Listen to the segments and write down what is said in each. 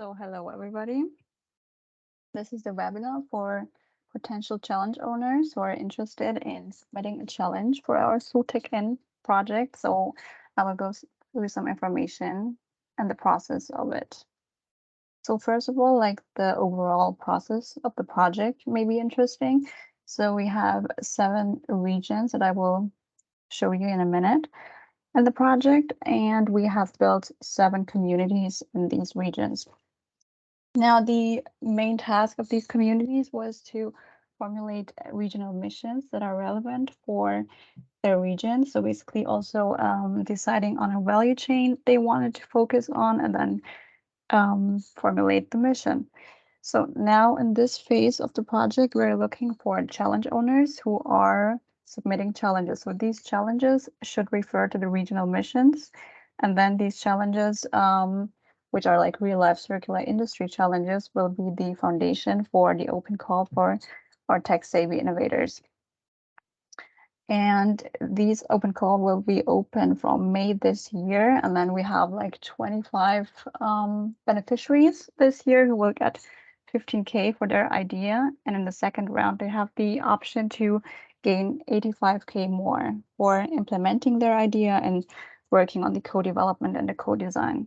So hello everybody. This is the webinar for potential challenge owners who are interested in submitting a challenge for our SoTecIn project. So I will go through some information and the process of it. So first of all, like the overall process of the project may be interesting. So we have 7 regions that I will show you in a minute in the project, and we have built 7 communities in these regions. Now, the main task of these communities was to formulate regional missions that are relevant for their region. So basically also deciding on a value chain they wanted to focus on and then formulate the mission. So now in this phase of the project, we're looking for challenge owners who are submitting challenges. So these challenges should refer to the regional missions. And then these challenges, which are like real life circular industry challenges, will be the foundation for the open call for our tech savvy innovators. And these open call will be open from May this year. And then we have like 25 beneficiaries this year who will get 15K for their idea. And in the second round, they have the option to gain 85K more for implementing their idea and working on the co-development and the co-design.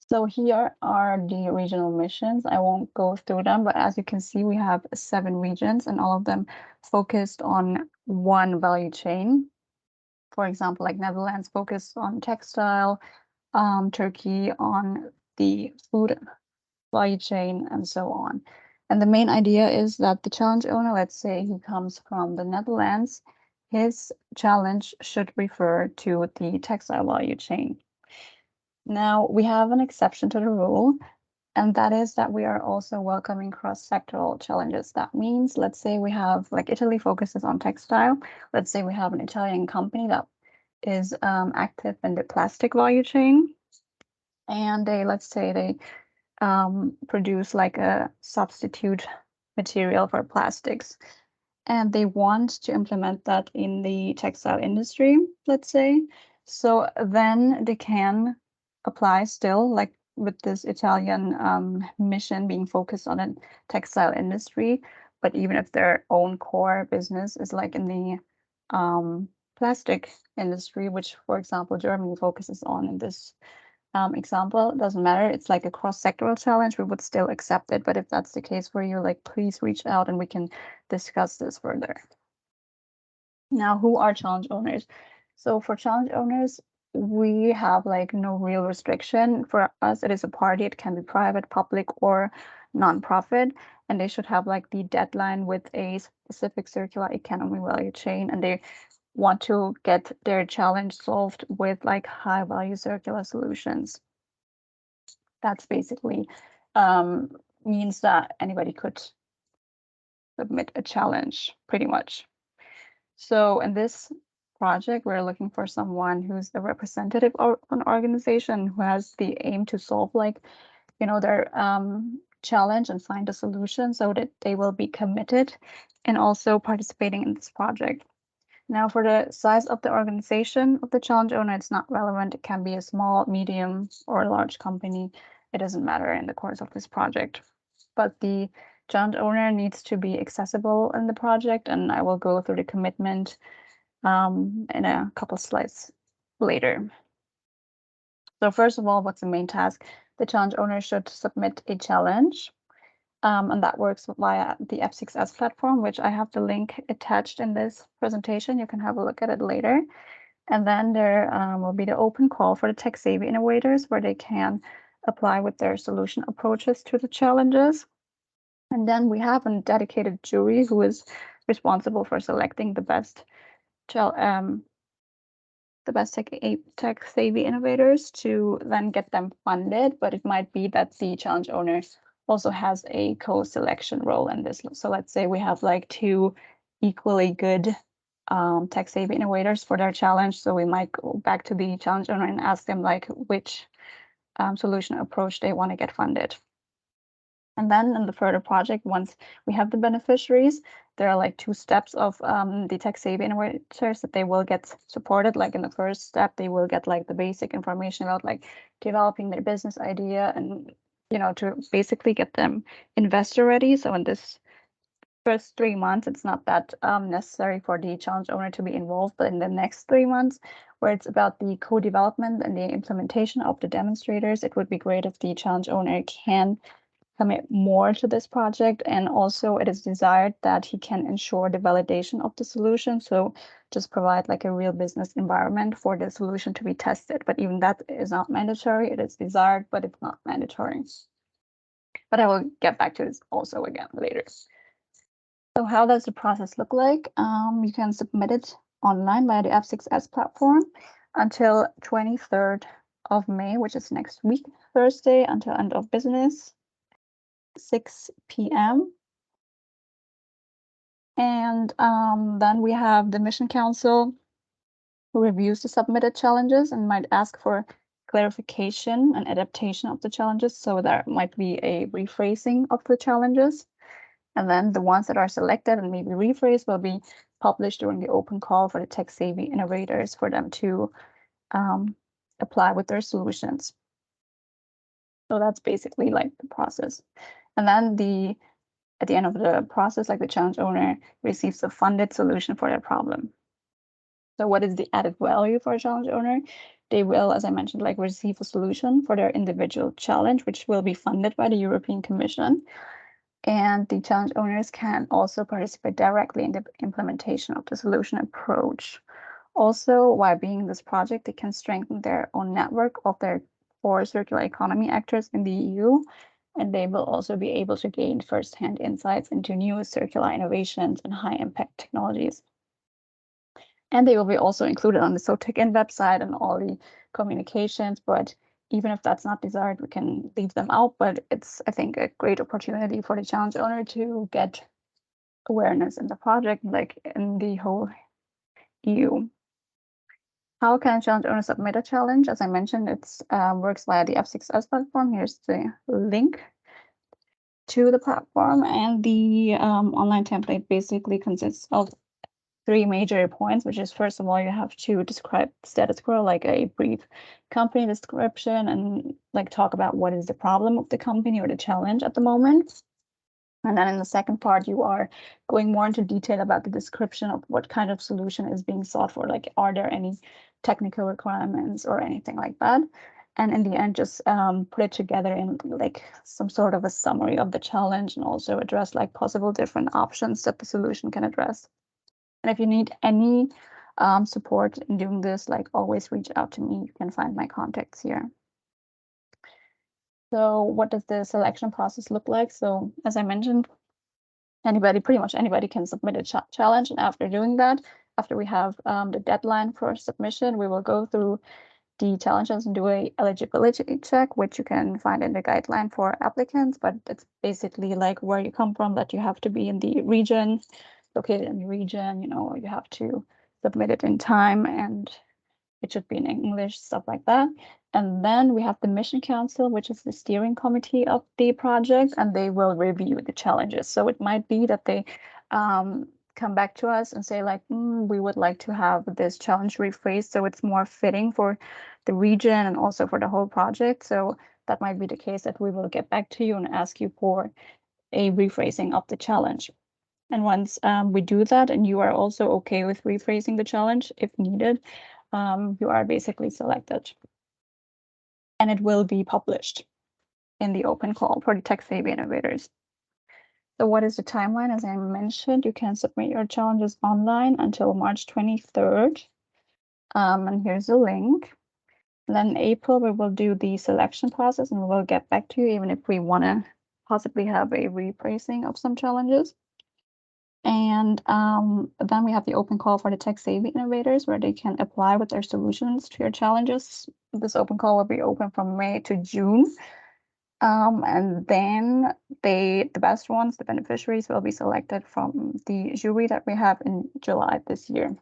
So here are the regional missions. I won't go through them, but as you can see, we have 7 regions and all of them focused on one value chain. For example, like Netherlands focused on textile, Turkey on the food value chain, and so on. And the main idea is that the challenge owner, let's say he comes from the Netherlands, his challenge should refer to the textile value chain. Now, we have an exception to the rule, and that is that we are also welcoming cross-sectoral challenges. That means, let's say we have, like Italy focuses on textile. Let's say we have an Italian company that is active in the plastic value chain. And let's say they produce like a substitute material for plastics. And they want to implement that in the textile industry, let's say. So then they can apply still, like with this Italian mission being focused on a textile industry. But even if their own core business is like in the plastic industry, which, for example, Germany focuses on in this example, it doesn't matter. It's like a cross-sectoral challenge. We would still accept it. But if that's the case for you, like please reach out and we can discuss this further. Now, who are challenge owners? So for challenge owners, we have like no real restriction. For us, it is a party. It can be private, public, or nonprofit. And they should have like the deadline with a specific circular economy value chain. And they want to get their challenge solved with like high value circular solutions. That's basically means that anybody could submit a challenge pretty much. So in this project, we're looking for someone who's the representative of an organization who has the aim to solve like, their challenge and find a solution so that they will be committed and also participating in this project. Now, for the size of the organization of the challenge owner, it's not relevant. It can be a small, medium, or a large company. It doesn't matter in the course of this project. But the challenge owner needs to be accessible in the project, and I will go through the commitment in a couple slides later. So first of all, what's the main task? The challenge owner should submit a challenge. And that works via the F6S platform, which I have the link attached in this presentation. You can have a look at it later. And then there will be the open call for the tech-savvy innovators, where they can apply with their solution approaches to the challenges. And then we have a dedicated jury who is responsible for selecting the best tech-savvy innovators to then get them funded. But it might be that the challenge owner also has a co-selection role in this. So let's say we have like 2 equally good tech-savvy innovators for their challenge. So we might go back to the challenge owner and ask them like which solution approach they want to get funded. And then in the further project, once we have the beneficiaries, there are like 2 steps of the tech-savvy innovators that they will get supported. Like in the first step, they will get like the basic information about like developing their business idea and, you know, to basically get them investor ready. So in this first 3 months, it's not that necessary for the challenge owner to be involved, but in the next 3 months, where it's about the co-development and the implementation of the demonstrators, it would be great if the challenge owner can commit more to this project. And also it is desired that he can ensure the validation of the solution. So just provide like a real business environment for the solution to be tested. But even that is not mandatory. It is desired, but it's not mandatory. But I will get back to this also again later. So how does the process look like? You can submit it online via the F6S platform until 23rd of May, which is next week, Thursday, until end of business, 6 p.m. And then we have the Mission Council who reviews the submitted challenges and might ask for clarification and adaptation of the challenges. So there might be a rephrasing of the challenges. And then the ones that are selected and maybe rephrased will be published during the open call for the tech-savvy innovators for them to apply with their solutions. So that's basically like the process. And then at the end of the process, like the challenge owner receives a funded solution for their problem. So what is the added value for a challenge owner? They will, as I mentioned, like receive a solution for their individual challenge, which will be funded by the European Commission. And the challenge owners can also participate directly in the implementation of the solution approach. Also, while being in this project, they can strengthen their own network of their core circular economy actors in the EU, and they will also be able to gain firsthand insights into new circular innovations and high impact technologies. And they will be also included on the SoTecIn website and all the communications, but even if that's not desired, we can leave them out. But it's, I think, a great opportunity for the challenge owner to get awareness in the project, like in the whole EU. How can a challenge owner submit a challenge? As I mentioned, it works via the F6S platform. Here's the link to the platform, and the online template basically consists of 3 major points, which is, first of all, you have to describe status quo, like a brief company description, and like talk about what is the problem of the company or the challenge at the moment. And then in the second part, you are going more into detail about the description of what kind of solution is being sought for, like are there any technical requirements or anything like that. And in the end, just put it together in like some sort of a summary of the challenge, and also address like possible different options that the solution can address. And if you need any support in doing this, like always reach out to me. You can find my contacts here. So what does the selection process look like? So as I mentioned, pretty much anybody can submit a challenge. And after doing that, after we have the deadline for submission, we will go through the challenges and do a eligibility check, which you can find in the guideline for applicants. But it's basically like where you come from, that you have to be in the region, located in the region, you know, you have to submit it in time, and it should be in English, stuff like that. And then we have the Mission Council, which is the steering committee of the project, and they will review the challenges. So it might be that they come back to us and say like, we would like to have this challenge rephrased so it's more fitting for the region and also for the whole project. So that might be the case that we will get back to you and ask you for a rephrasing of the challenge. And once we do that, and you are also okay with rephrasing the challenge if needed, you are basically selected. And it will be published in the open call for the tech-savvy innovators. So what is the timeline? As I mentioned, you can submit your challenges online until March 23rd. And here's the link. And then in April, we will do the selection process, and we'll get back to you even if we want to possibly have a rephrasing of some challenges. And then we have the open call for the tech-savvy innovators, where they can apply with their solutions to your challenges. This open call will be open from May to June. And then the best ones, the beneficiaries, will be selected from the jury that we have in July this year.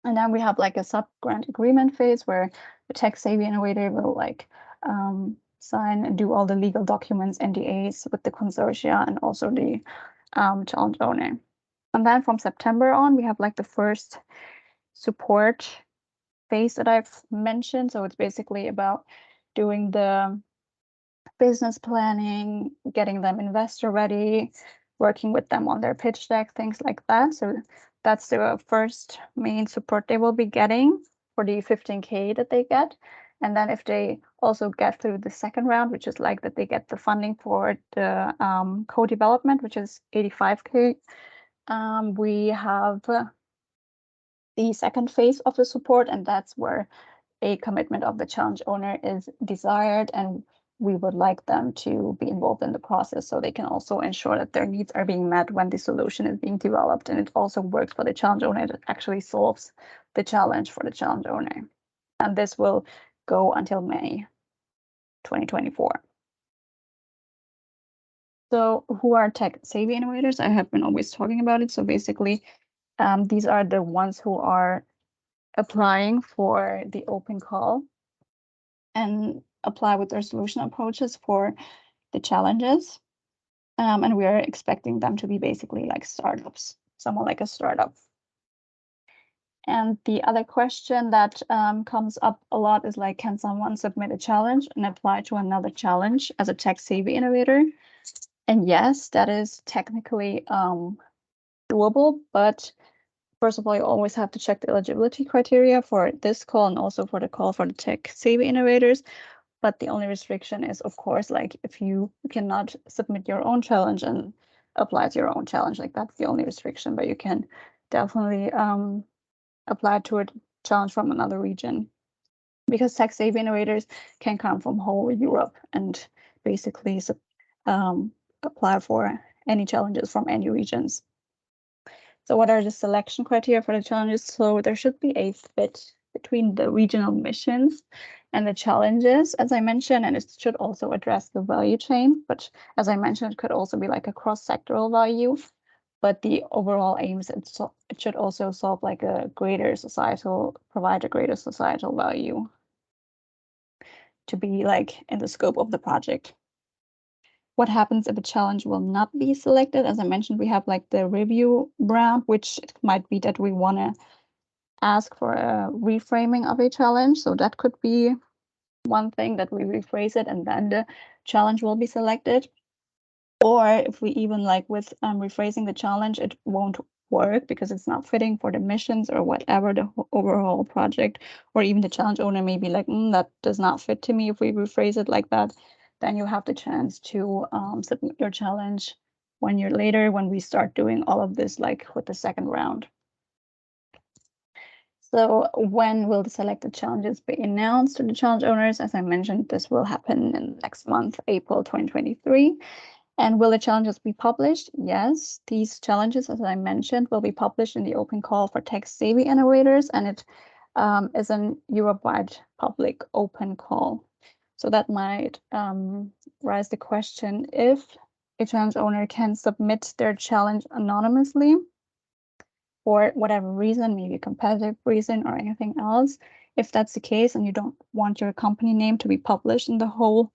And then we have like a sub-grant agreement phase where the tech-savvy innovator will like sign and do all the legal documents, NDAs with the consortia and also the challenge owner. And then from September on, we have like the first support phase that I've mentioned. So it's basically about doing the business planning, getting them investor ready, working with them on their pitch deck, things like that. So that's the first main support they will be getting for the 15K that they get. And then if they also get through the second round, which is like that they get the funding for the co-development, which is 85K, we have the second phase of the support, and that's where a commitment of the challenge owner is desired, and we would like them to be involved in the process so they can also ensure that their needs are being met when the solution is being developed, and it also works for the challenge owner. It actually solves the challenge for the challenge owner. And this will go until May 2024. So who are tech-savvy innovators? I have been always talking about it. So basically, these are the ones who are applying for the open call and apply with their solution approaches for the challenges. And we are expecting them to be basically like startups, someone like a startup. And the other question that comes up a lot is like, can someone submit a challenge and apply to another challenge as a tech-savvy innovator? And yes, that is technically doable, but first of all, you always have to check the eligibility criteria for this call and also for the call for the tech-savvy innovators. But the only restriction is, of course, like if you cannot submit your own challenge and apply to your own challenge, like that's the only restriction, but you can definitely apply to a challenge from another region, because tech-savvy innovators can come from whole Europe and basically apply for any challenges from any regions. So what are the selection criteria for the challenges? So there should be a fit between the regional missions and the challenges, as I mentioned, and it should also address the value chain. But as I mentioned, it could also be like a cross-sectoral value. But the overall aims, it should also solve like a greater societal, provide a greater societal value to be like in the scope of the project. What happens if a challenge will not be selected? As I mentioned, we have like the review round, which it might be that we want to ask for a reframing of a challenge. So that could be one thing, that we rephrase it and then the challenge will be selected. Or if we even like with rephrasing the challenge, it won't work because it's not fitting for the missions or whatever, the overall project, or even the challenge owner may be like, that does not fit to me if we rephrase it like that. Then you have the chance to submit your challenge 1 year later when we start doing all of this, like with the second round. So when will the selected challenges be announced to the challenge owners? As I mentioned, this will happen in next month, April 2023. And will the challenges be published? Yes, these challenges, as I mentioned, will be published in the open call for tech-savvy innovators, and it is an Europe-wide public open call. So that might raise the question if a challenge owner can submit their challenge anonymously for whatever reason, maybe a competitive reason or anything else. If that's the case and you don't want your company name to be published in the whole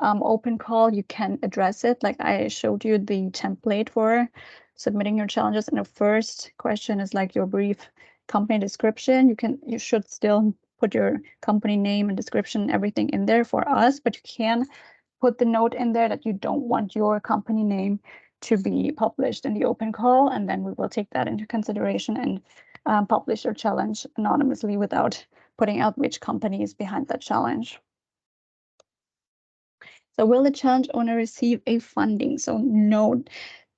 open call, you can address it. Like I showed you the template for submitting your challenges, and the first question is like your brief company description. You should still put your company name and description, everything in there for us, but you can put the note in there that you don't want your company name to be published in the open call, and then we will take that into consideration and publish your challenge anonymously without putting out which company is behind that challenge. So will the challenge owner receive a funding? So no,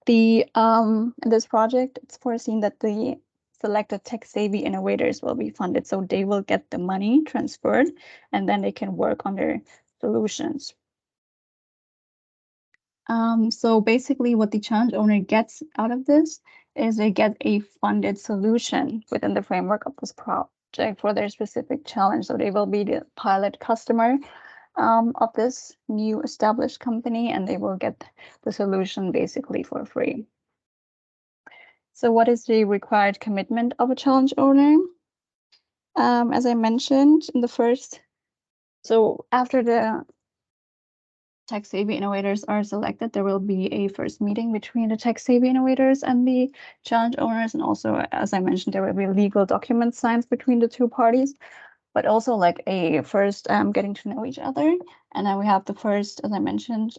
in this project, it's foreseen that the selected tech-savvy innovators will be funded. So they will get the money transferred and then they can work on their solutions. So basically what the challenge owner gets out of this is they get a funded solution within the framework of this project for their specific challenge. So they will be the pilot customer of this new established company, and they will get the solution basically for free. So what is the required commitment of a challenge owner? As I mentioned in the first, so after the tech-savvy innovators are selected, there will be a first meeting between the tech-savvy innovators and the challenge owners. And also, as I mentioned, there will be legal documents signed between the two parties, but also like a first getting to know each other. And then we have the first, as I mentioned,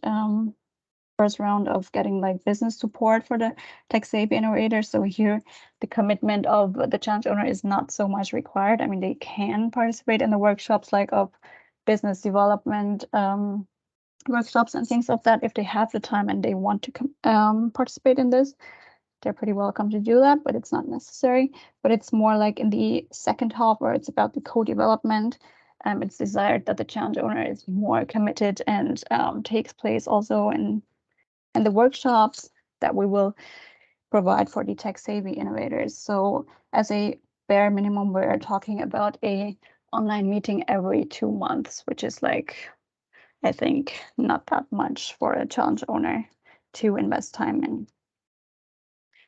first round of getting like business support for the tech-savvy innovators. So here, the commitment of the challenge owner is not so much required. I mean, they can participate in the workshops like of business development workshops and things of that if they have the time and they want to participate in this. They're pretty welcome to do that, but it's not necessary. But it's more like in the second half where it's about the co-development. It's desired that the challenge owner is more committed and takes place also in the workshops that we will provide for the tech-savvy innovators. So as a bare minimum, we're talking about a online meeting every 2 months, which is like, I think, not that much for a challenge owner to invest time in.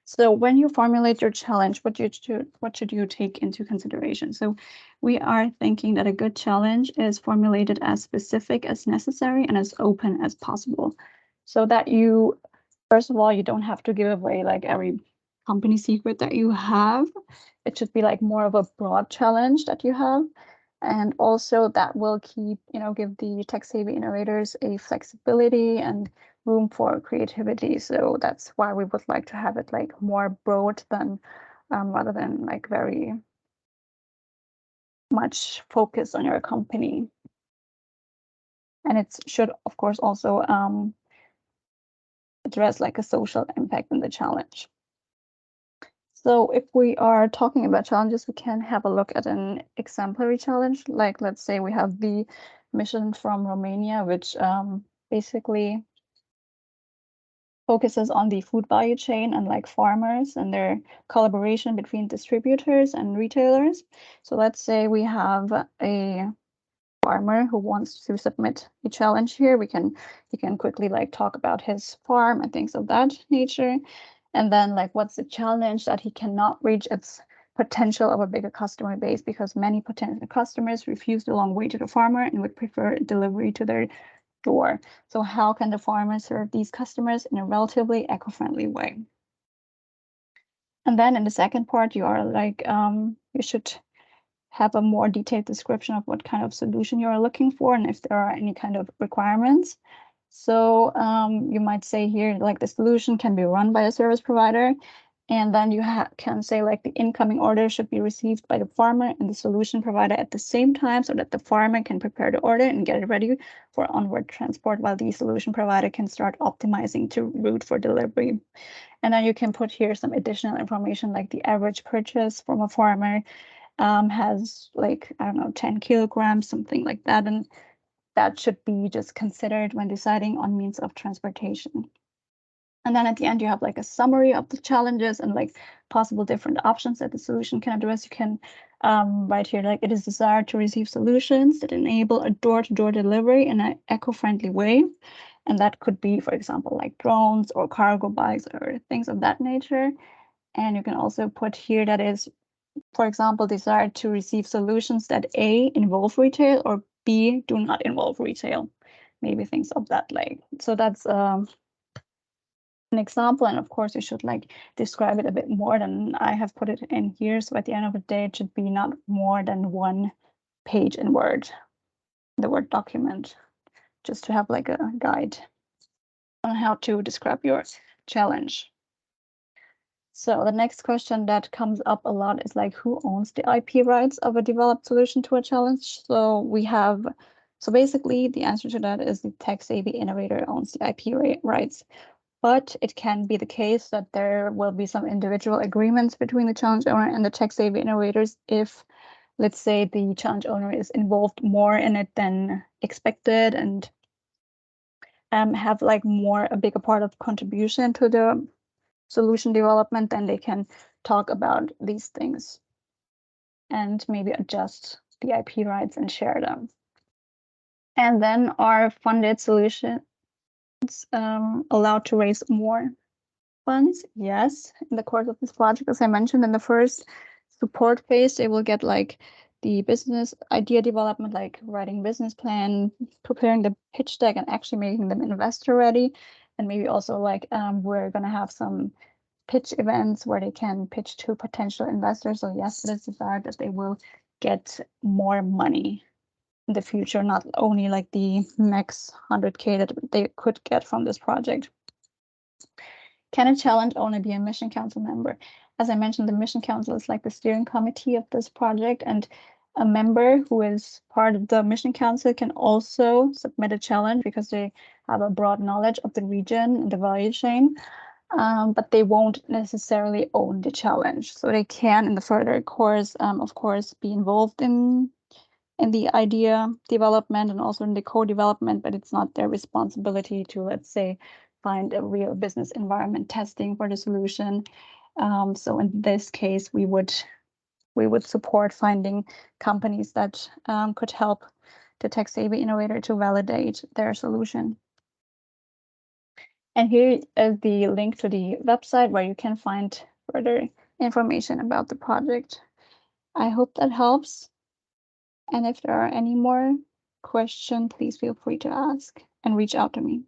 So when you formulate your challenge, what should you take into consideration? So we are thinking that a good challenge is formulated as specific as necessary and as open as possible, so that you, first of all, you don't have to give away like every company secret that you have. It should be like more of a broad challenge that you have. And also that will keep, give the tech-savvy innovators a flexibility and room for creativity. So that's why we would like to have it like more broad than rather than like very much focus on your company. And it should, of course, also address like a social impact in the challenge. So if we are talking about challenges, we can have a look at an exemplary challenge. Like, let's say we have the mission from Romania, which basically focuses on the food value chain and like farmers and their collaboration between distributors and retailers. So let's say we have a farmer who wants to submit a challenge here. He can quickly like talk about his farm and things of that nature. And then like what's the challenge that he cannot reach its potential of a bigger customer base because many potential customers refuse the long way to the farmer and would prefer delivery to their door. So how can the farmer serve these customers in a relatively eco-friendly way? And then in the second part, you are like, you should have a more detailed description of what kind of solution you are looking for and if there are any kind of requirements. So you might say here, like the solution can be run by a service provider. And then you can say like the incoming order should be received by the farmer and the solution provider at the same time so that the farmer can prepare the order and get it ready for onward transport while the solution provider can start optimizing to route for delivery. And then you can put here some additional information like the average purchase from a farmer has like, I don't know, 10 kilograms, something like that. And that should be just considered when deciding on means of transportation. And then at the end, you have like a summary of the challenges and like possible different options that the solution can address. You can write here, like it is desired to receive solutions that enable a door-to-door delivery in an eco-friendly way. And that could be, for example, like drones or cargo bikes or things of that nature. And you can also put here that is, for example, desired to receive solutions that A, involve retail or B, do not involve retail. Maybe things of that like. So that's an example, and of course you should like describe it a bit more than I have put it in here. So at the end of the day, it should be not more than 1 page in Word, the Word document, just to have like a guide on how to describe your challenge. So the next question that comes up a lot is like, who owns the IP rights of a developed solution to a challenge? So basically the answer to that is the tech-savvy innovator owns the IP rights. But it can be the case that there will be some individual agreements between the challenge owner and the tech-savvy innovators if, let's say, the challenge owner is involved more in it than expected and have like a bigger part of contribution to the solution development, then they can talk about these things and maybe adjust the IP rights and share them. And then are funded solutions allowed to raise more funds? Yes, in the course of this project, as I mentioned in the first support phase, they will get like the business idea development, like writing business plan, preparing the pitch deck, and actually making them investor ready. And maybe also like we're gonna have some pitch events where they can pitch to potential investors. So yes, it is desired that they will get more money in the future, not only like the max 100K that they could get from this project. Can a challenge only be a mission council member? As I mentioned, the mission council is like the steering committee of this project, and a member who is part of the mission council can also submit a challenge because they have a broad knowledge of the region and the value chain. But they won't necessarily own the challenge. So they can, in the further course, of course, be involved in the idea development and also in the co-development, but it's not their responsibility to, let's say, find a real business environment testing for the solution. So in this case, we would support finding companies that could help the tech-savvy innovator to validate their solution. And here is the link to the website where you can find further information about the project. I hope that helps. And if there are any more questions, please feel free to ask and reach out to me.